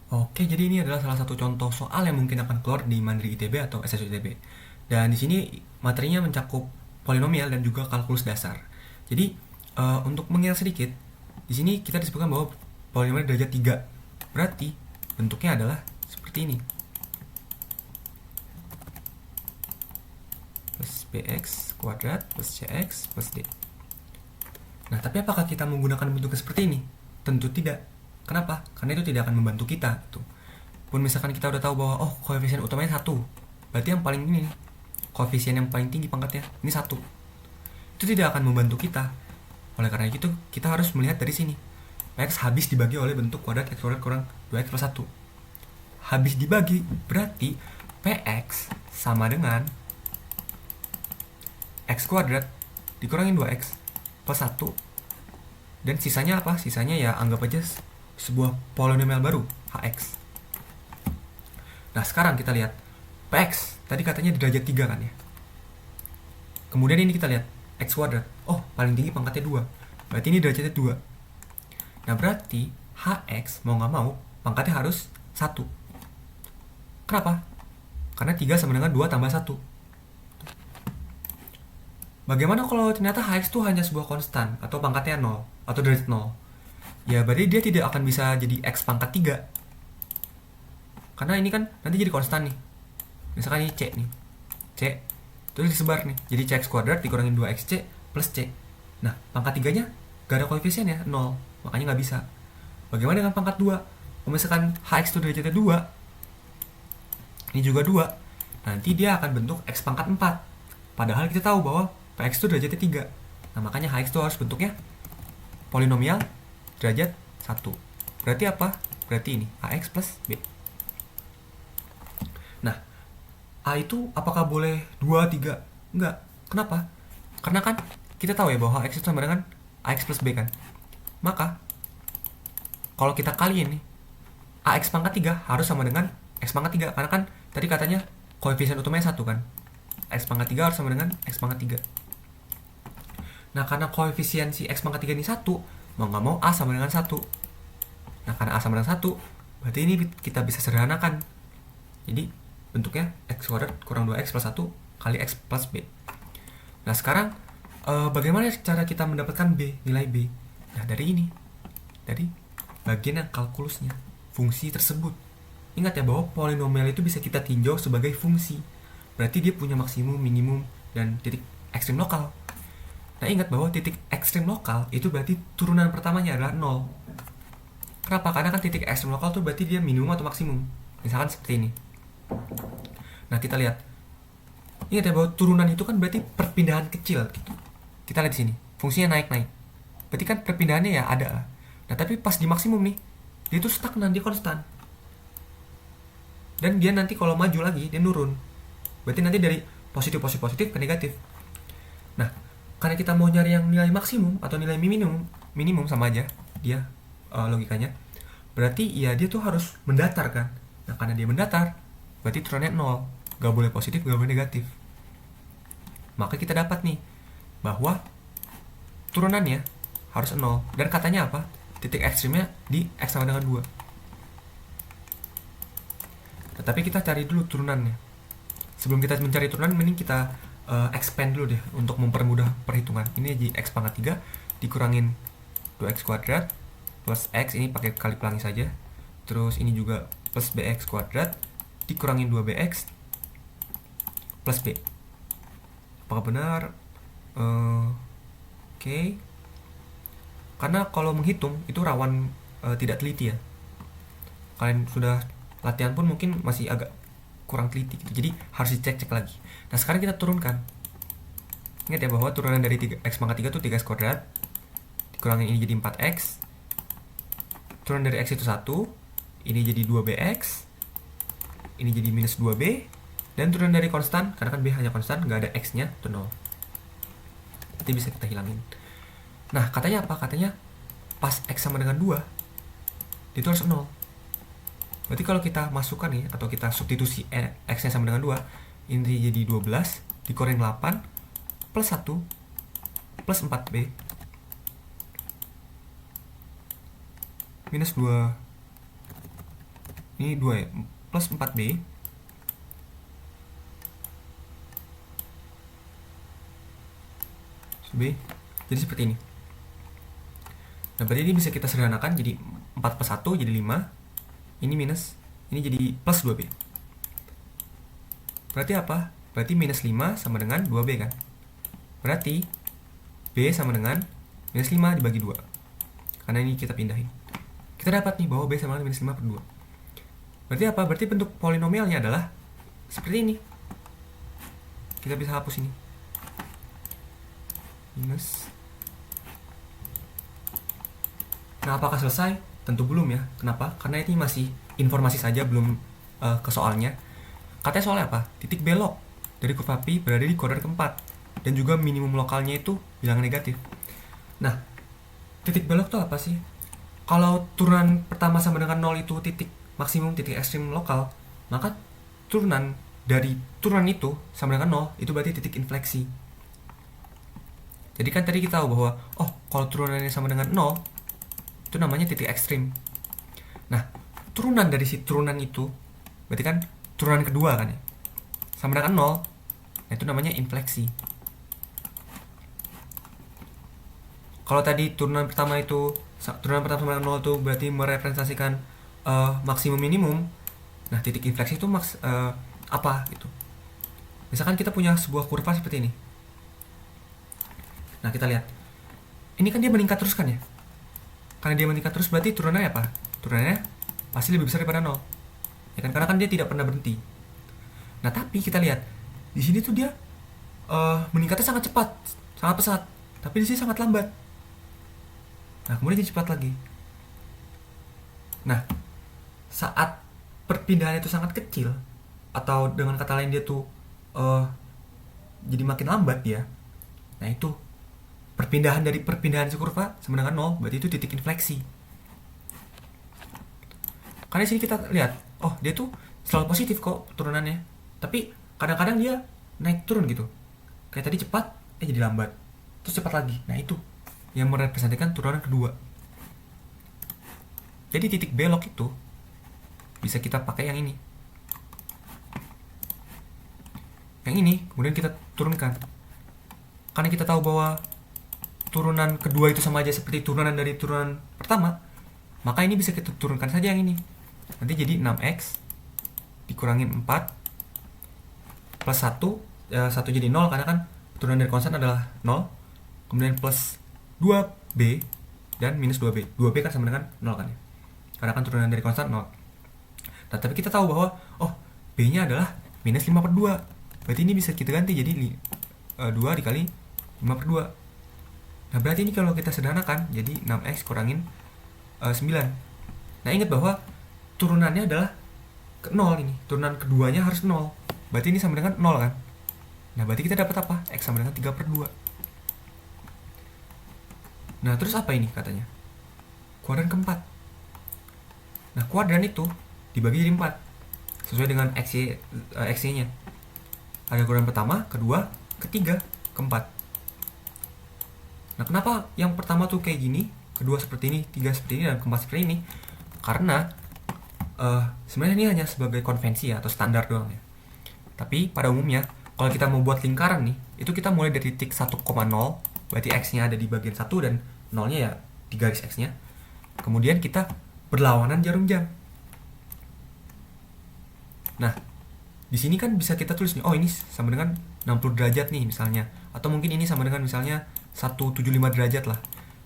Oke, jadi ini adalah salah satu contoh soal yang mungkin akan keluar di Mandiri ITB atau SSU ITB. Dan di sini materinya mencakup polinomial dan juga kalkulus dasar. Jadi untuk mengingat sedikit, di sini kita disebutkan bahwa polinomial derajat 3. Berarti bentuknya adalah seperti ini. Plus bx kuadrat plus cx plus d. Nah, tapi apakah kita menggunakan bentuknya seperti ini? Tentu tidak. Kenapa? Karena itu tidak akan membantu kita. Tuh. Pun misalkan kita udah tahu bahwa koefisien utamanya 1, berarti yang paling ini nih, koefisien yang paling tinggi pangkatnya ini 1. Itu tidak akan membantu kita. Oleh karena itu kita harus melihat dari sini. X habis dibagi oleh bentuk kuadrat x kuadrat kurang 2x plus 1. Habis dibagi berarti Px sama dengan x kuadrat dikurangin 2x plus 1. Dan sisanya apa? Sisanya ya anggap aja sebuah polinomial baru, hx. Nah, sekarang kita lihat Px tadi katanya di derajat 3 kan ya. Kemudian ini kita lihat x kuadrat. Oh, paling tinggi pangkatnya 2. Berarti ini derajatnya 2. Nah, berarti hx mau nggak mau pangkatnya harus 1. Kenapa? Karena 3 sama dengan 2 tambah 1. Bagaimana kalau ternyata hx itu hanya sebuah konstan atau pangkatnya 0 atau derajat 0? Ya, berarti dia tidak akan bisa jadi x pangkat 3. Karena ini kan nanti jadi konstan nih. Misalkan ini c nih. C terus disebar nih. Jadi cx kuadrat dikurangin 2xc plus c. Nah, pangkat 3-nya gak ada koefisien ya, 0. Makanya nggak bisa. Bagaimana dengan pangkat 2? Kalau misalkan hx itu derajatnya 2, ini juga 2, nanti dia akan bentuk x pangkat 4. Padahal kita tahu bahwa px itu derajatnya 3. Nah, makanya hx itu harus bentuknya polinomial derajat 1. Berarti apa? Berarti ini ax plus b. Nah, a itu apakah boleh 2, 3? Enggak. Kenapa? Karena kan kita tahu ya bahwa x itu sama dengan ax plus b kan. Maka kalau kita kaliin nih, ax pangkat 3 harus sama dengan x pangkat 3. Karena kan tadi katanya koefisien utamanya 1 kan. X pangkat 3 harus sama dengan x pangkat 3. Nah, karena koefisien si x pangkat 3 ini 1, mau nggak mau a sama dengan 1. Nah, karena a sama dengan 1, berarti ini kita bisa sederhanakan. Jadi bentuknya x kuadrat kurang 2x plus 1 kali x plus b. Nah, sekarang bagaimana cara kita mendapatkan b, nilai b? Nah, dari ini. Dari bagian yang kalkulusnya, fungsi tersebut. Ingat ya bahwa polinomial itu bisa kita tinjau sebagai fungsi. Berarti dia punya maksimum, minimum, dan titik ekstrim lokal. Nah, ingat bahwa titik ekstrim lokal itu berarti turunan pertamanya adalah 0. Kenapa? Karena kan titik ekstrim lokal itu berarti dia minimum atau maksimum. Misalkan seperti ini. Nah, kita lihat. Ingat ya bahwa turunan itu kan berarti perpindahan kecil gitu. Kita lihat di sini. Fungsinya naik-naik. Berarti kan perpindahannya ya ada lah. Nah, tapi pas di maksimum nih, dia itu stagnan, dia konstan. Dan dia nanti kalau maju lagi, dia nurun. Berarti nanti dari positif ke negatif. Nah, karena kita mau nyari yang nilai maksimum atau nilai minimum sama aja dia logikanya. Berarti ya dia tuh harus mendatar kan. Nah, karena dia mendatar, berarti turunannya 0. Gak boleh positif, gak boleh negatif. Maka kita dapat nih bahwa turunannya harus 0. Dan katanya apa? Titik ekstrimnya di x sama dengan 2. Tetapi kita cari dulu turunannya. Sebelum kita mencari turunan, mending kita expand dulu deh untuk mempermudah perhitungan. Ini jadi x pangkat 3 dikurangin 2x kuadrat plus x, ini pakai kali pelangi saja. Terus ini juga plus bx kuadrat dikurangin 2bx plus b. Apakah benar? Oke. Karena kalau menghitung itu rawan tidak teliti ya. Kalian sudah latihan pun mungkin masih agak kurang teliti gitu. Jadi harus dicek-cek lagi. Nah, sekarang kita turunkan. Ingat ya bahwa turunan dari x pangkat 3 itu 3x kuadrat. Dikurangin ini jadi 4x. Turunan dari x itu 1. Ini jadi 2bx. Ini jadi minus 2b. Dan turunan dari konstan, karena kan b hanya konstan, nggak ada x-nya, itu 0. Nanti bisa kita hilangin. Nah, katanya apa? Katanya pas x sama dengan 2, itu harus 0. Berarti kalau kita masukkan nih, atau kita substitusi x-nya sama dengan 2, ini jadi 12, dikurangin 8, plus 1, plus 4b, minus 2. Ini 2 ya, plus 4B B. Jadi seperti ini. Nah, berarti ini bisa kita sederhanakan jadi 4 plus 1 jadi 5. Ini minus, ini jadi plus 2B. Berarti apa? Berarti minus 5 sama dengan 2B kan? Berarti B sama dengan minus 5 dibagi 2. Karena ini kita pindahin. Kita dapat nih bahwa B sama dengan minus 5 per 2. Berarti apa? Berarti bentuk polinomialnya adalah seperti ini. Kita bisa hapus ini. Minus. Nah, apakah selesai? Tentu belum ya. Kenapa? Karena ini masih informasi saja, belum ke soalnya. Katanya soalnya apa? Titik belok dari kurva pi berada di kuadran keempat. Dan juga minimum lokalnya itu bilangan negatif. Nah, titik belok itu apa sih? Kalau turunan pertama sama dengan 0 itu titik maksimum, titik ekstrim lokal, maka turunan dari turunan itu sama dengan 0, itu berarti titik infleksi. Jadi kan tadi kita tahu bahwa, oh, kalau turunannya sama dengan 0, itu namanya titik ekstrim. Nah, turunan dari si turunan itu, berarti kan turunan kedua kan ya, sama dengan 0, nah itu namanya infleksi. Kalau tadi turunan pertama sama dengan 0 itu berarti merepresentasikan maksimum minimum. Nah, titik infleksi itu apa gitu. Misalkan kita punya sebuah kurva seperti ini. Nah, kita lihat. Ini kan dia meningkat terus kan ya? Karena dia meningkat terus berarti turunannya apa? Turunannya pasti lebih besar daripada 0. Ya kan? Karena kan dia tidak pernah berhenti. Nah, tapi kita lihat. Di sini tuh dia meningkatnya sangat cepat, sangat pesat. Tapi di sini sangat lambat. Nah, kemudian dia cepat lagi. Nah, saat perpindahan itu sangat kecil, atau dengan kata lain dia tuh jadi makin lambat dia. Nah, itu perpindahan dari perpindahan si kurva sama dengan 0, berarti itu titik infleksi. Karena di sini kita lihat, oh, dia tuh selalu positif kok turunannya. Tapi kadang-kadang dia naik turun gitu. Kayak tadi cepat, jadi lambat. Terus cepat lagi. Nah, itu yang merepresentasikan turunan kedua. Jadi titik belok itu bisa kita pakai yang ini. Yang ini kemudian kita turunkan. Karena kita tahu bahwa turunan kedua itu sama aja seperti turunan dari turunan pertama, maka ini bisa kita turunkan saja yang ini. Nanti jadi 6x dikurangin 4 plus 1, 1 jadi 0 karena kan turunan dari konstan adalah 0. Kemudian plus 2b dan minus 2b. 2b kan sama dengan 0 kan ya. Karena kan turunan dari konstan 0. Nah, tapi kita tahu bahwa b-nya adalah minus 5 per 2. Berarti ini bisa kita ganti jadi 2 dikali 5 per 2. Nah, berarti ini kalau kita sederhanakan jadi 6x kurangin 9. Nah, ingat bahwa turunannya adalah ke 0 ini. Turunan keduanya harus 0. Berarti ini sama dengan 0 kan? Nah, berarti kita dapat apa? X sama dengan 3 per 2. Nah, terus apa ini katanya? Kuadran keempat. Nah, kuadran itu dibagi jadi 4 sesuai dengan XY-nya. Ada kuadran pertama, kedua, ketiga, keempat. Nah, kenapa yang pertama tuh kayak gini, kedua seperti ini, tiga seperti ini, dan keempat seperti ini? Karena sebenarnya ini hanya sebagai konvensi ya, atau standar doang ya. Tapi pada umumnya, kalau kita mau buat lingkaran nih, itu kita mulai dari titik 1,0, berarti X-nya ada di bagian 1 dan 0-nya ya di garis X-nya. Kemudian kita berlawanan jarum jam. Nah, di sini kan bisa kita tulis nih, oh ini sama dengan 60 derajat nih misalnya. Atau mungkin ini sama dengan misalnya 175 derajat lah.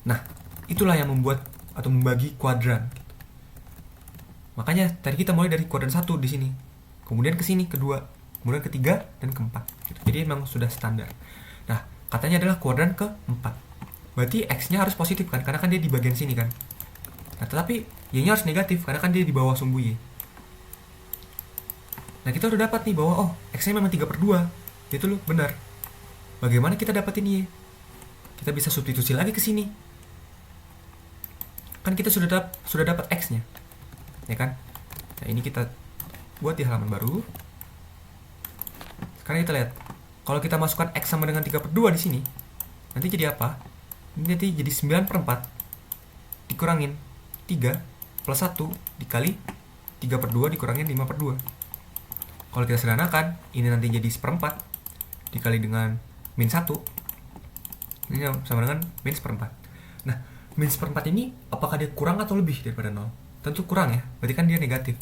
Nah, itulah yang membuat atau membagi kuadran. Makanya tadi kita mulai dari kuadran 1 di sini. Kemudian ke sini kedua, kemudian ketiga dan keempat. Jadi memang sudah standar. Nah, katanya adalah kuadran keempat. Berarti X-nya harus positif kan, karena kan dia di bagian sini kan. Nah, tetapi Y-nya harus negatif karena kan dia di bawah sumbu Y. Nah, kita udah dapat nih bahwa X-nya memang 3 per 2. Itu loh, benar. Bagaimana kita dapetin Y? Kita bisa substitusi lagi ke sini. Kan kita sudah dapat X-nya. Ya kan? Nah, ini kita buat di halaman baru. Sekarang kita lihat. Kalau kita masukkan X sama dengan 3 per 2 di sini, nanti jadi apa? Ini nanti jadi 9 per 4 dikurangin 3 plus 1 dikali 3/2 dikurangin 5/2. Kalau kita sederhanakan, ini nanti jadi 1/4 dikali dengan min 1. Ini sama dengan min 1/4. Nah, min 1/4 ini apakah dia kurang atau lebih daripada 0? Tentu kurang ya, berarti kan dia negatif.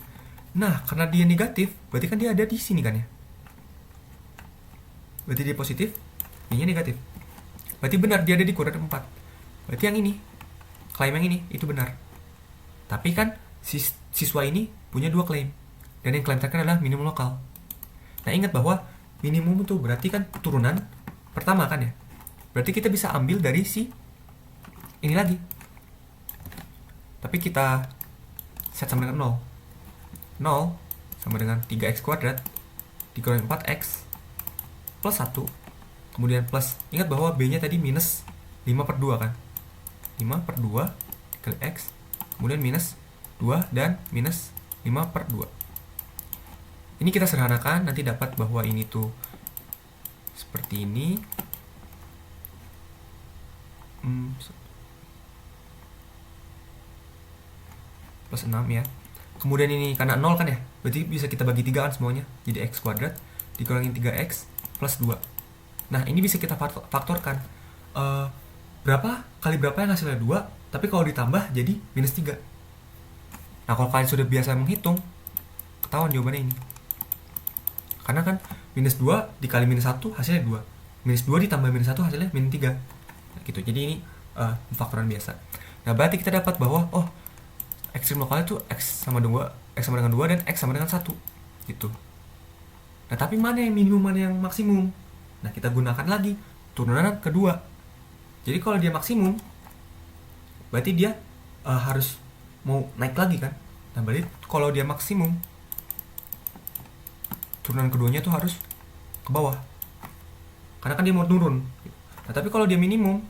Nah, karena dia negatif, berarti kan dia ada di sini kan ya. Berarti dia positif, ini negatif. Berarti benar dia ada di koordinat 4. Berarti yang ini, klaim yang ini, itu benar. Tapi kan siswa ini punya 2 klaim. Dan yang klaim terakhir adalah minimum lokal. Nah, ingat bahwa minimum itu berarti kan turunan pertama kan ya. Berarti kita bisa ambil dari si ini lagi. Tapi kita set sama dengan 0. 0 sama dengan 3x kuadrat dikurangi 4x plus 1. Kemudian plus, ingat bahwa b-nya tadi minus 5/2 kan. 5/2 kali x, kemudian minus 2 dan minus 5/2. Ini kita sederhanakan, nanti dapat bahwa ini tuh seperti ini. Plus 6 ya. Kemudian ini karena 0 kan ya, berarti bisa kita bagi 3 kan semuanya. Jadi x kuadrat dikurangin 3x plus 2. Nah, ini bisa kita faktorkan. Berapa kali berapa yang hasilnya 2, tapi kalau ditambah jadi minus 3. Nah, kalau kalian sudah biasa menghitung, ketahuan jawabannya ini. Karena kan minus 2 dikali minus 1 hasilnya 2. Minus 2 ditambah minus 1 hasilnya minus 3. Nah, gitu. Jadi ini faktoran biasa. Nah, berarti kita dapat bahwa ekstrim lokalnya tuh x sama dengan 2 dan x sama dengan 1 gitu. Nah, tapi mana yang minimum, mana yang maksimum? Nah, kita gunakan lagi turunan kedua. Jadi kalau dia maksimum, berarti dia harus mau naik lagi kan. Nah, berarti kalau dia maksimum, turunan keduanya tuh harus ke bawah. Karena kan dia mau turun. Nah, tapi kalau dia minimum,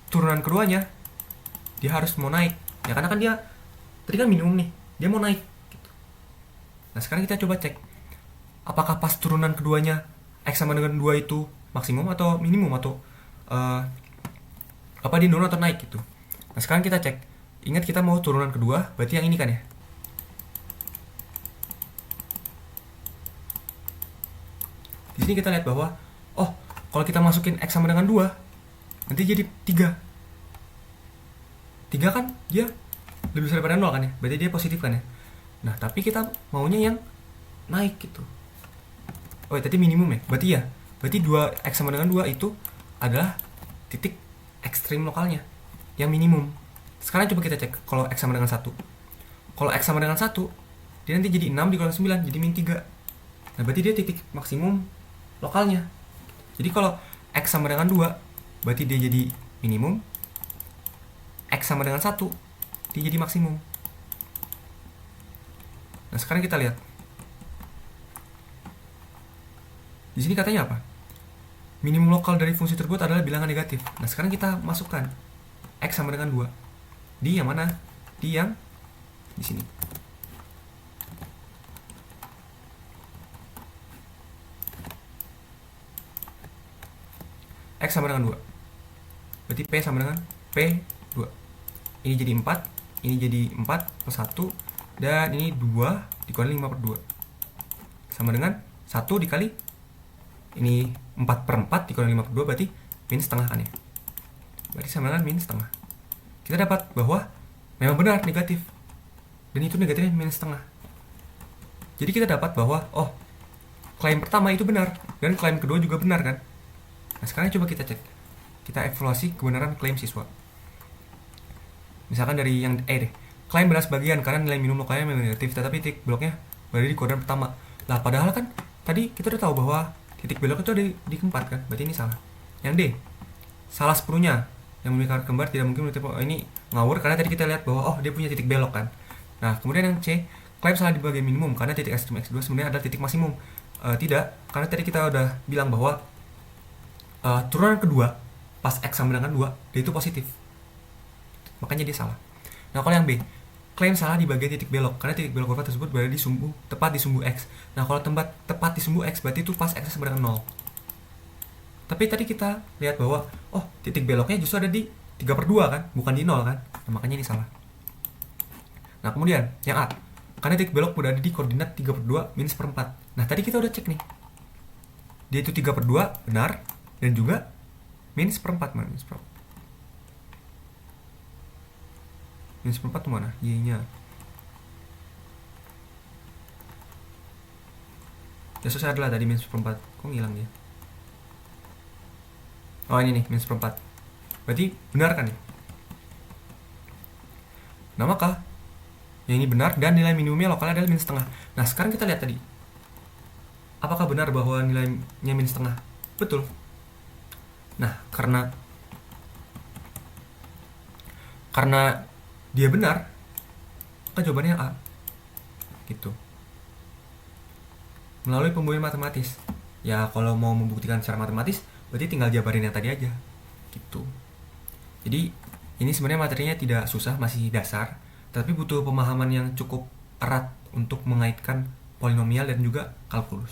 turunan keduanya dia harus mau naik. Ya karena kan dia tadi kan minimum nih, dia mau naik gitu. Nah, sekarang kita coba cek apakah pas turunan keduanya x sama dengan 2 itu maksimum atau minimum, atau apa dia turun atau naik gitu. Nah, sekarang kita cek. Ingat kita mau turunan kedua, berarti yang ini kan ya. Di sini kita lihat bahwa kalau kita masukin x sama dengan 2, nanti jadi 3. 3 kan dia lebih besar daripada 0 kan ya, berarti dia positif kan ya. Nah, tapi kita maunya yang naik gitu. Tadi minimum ya, berarti 2x sama dengan 2 itu adalah titik ekstrim lokalnya yang minimum. Sekarang coba kita cek kalau x sama dengan 1. Kalau x sama dengan 1, dia nanti jadi 6 dikurangi 9, jadi min 3. Nah, berarti dia titik maksimum lokalnya. Jadi kalau x sama dengan 2, berarti dia jadi minimum. X sama dengan 1, dia jadi maksimum. Nah, sekarang kita lihat. Di sini katanya apa? Minimum lokal dari fungsi tersebut adalah bilangan negatif. Nah, sekarang kita masukkan x sama dengan 2. Di yang mana? Di yang di sini. X sama dengan 2. Berarti P sama dengan P2. Ini jadi 4, ini jadi 4 plus 1, dan ini 2 dikurangi 5/2. Sama dengan 1 dikali, ini 4/4 dikurangi 5/2, berarti min setengah kan ya. Berarti sama dengan min setengah. Kita dapat bahwa memang benar negatif. Dan itu negatifnya min setengah. Jadi kita dapat bahwa, klaim pertama itu benar, dan klaim kedua juga benar kan. Nah, sekarang coba kita cek. Kita evaluasi kebenaran klaim siswa. Misalkan dari yang deh, klaim belas bagian karena nilai minimum lokalnya memang negatif, tetapi titik beloknya berada di koordinat pertama. Lah, padahal kan tadi kita udah tahu bahwa titik belok itu ada di keempat kan, berarti ini salah. Yang D, salah sepenuhnya. Yang memiliki kembar tidak mungkin ini ngawur karena tadi kita lihat bahwa dia punya titik belok kan. Nah, kemudian yang C, klaim salah di bagian minimum karena titik ekstrim x2 sebenarnya adalah titik maksimum. Tidak, karena tadi kita udah bilang bahwa turunan kedua pas x sama dengan 2, dia itu positif. Makanya dia salah. Nah, kalau yang B, klaim salah di bagian titik belok karena titik belok kurva tersebut berada di tepat di sumbu x. Nah, kalau tepat di sumbu x berarti itu pas x sama dengan 0. Tapi tadi kita lihat bahwa titik beloknya justru ada di 3/2 kan, bukan di 0 kan. Nah, makanya ini salah. Nah kemudian yang A, karena titik belok berada di koordinat 3/2 min 1/4. Nah tadi kita udah cek nih, dia itu 3/2 benar, dan juga min 1/4. Mana min 1/4? Min 1/4 tuh mana? Y nya ya, susah adalah tadi min 1/4. Kok ngilang ya? Oh ini nih min 1/4. Berarti benar kan ya? Nah maka yang ini benar, dan nilai minimumnya lokalnya adalah min setengah. Nah sekarang kita lihat tadi, apakah benar bahwa nilainya min setengah? Betul. Nah karena dia benar, maka jawabannya A gitu, melalui pembuktian matematis. Ya kalau mau membuktikan secara matematis berarti tinggal jabarin yang tadi aja gitu. Jadi ini sebenarnya materinya tidak susah, masih dasar, tapi butuh pemahaman yang cukup erat untuk mengaitkan polinomial dan juga kalkulus.